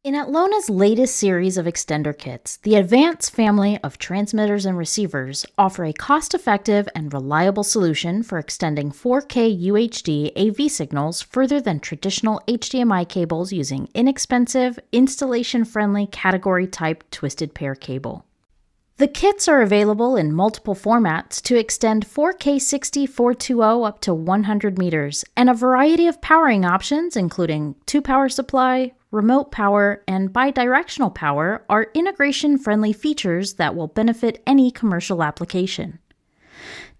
In Atlona's latest series of extender kits, the Avance family of transmitters and receivers offer a cost-effective and reliable solution for extending 4K UHD AV signals further than traditional HDMI cables using inexpensive, installation-friendly category-type twisted pair cable. The kits are available in multiple formats to extend 4K 60 420 up to 100 meters, and a variety of powering options including 2-power supply, remote power, and bidirectional power are integration-friendly features that will benefit any commercial application.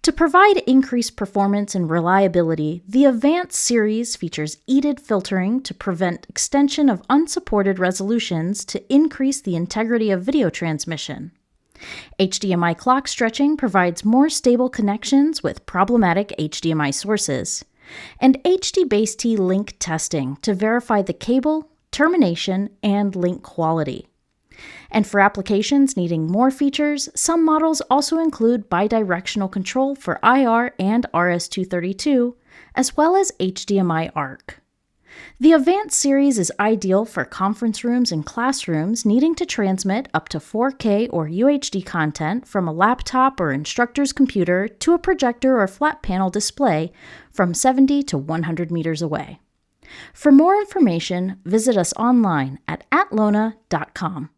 To provide increased performance and reliability, the Avance series features EDID filtering to prevent extension of unsupported resolutions to increase the integrity of video transmission. HDMI clock stretching provides more stable connections with problematic HDMI sources, and HDBaseT link testing to verify the cable, termination, and link quality. And for applications needing more features, some models also include bidirectional control for IR and RS-232, as well as HDMI ARC. The Avance series is ideal for conference rooms and classrooms needing to transmit up to 4K or UHD content from a laptop or instructor's computer to a projector or flat panel display from 70 to 100 meters away. For more information, visit us online at atlona.com.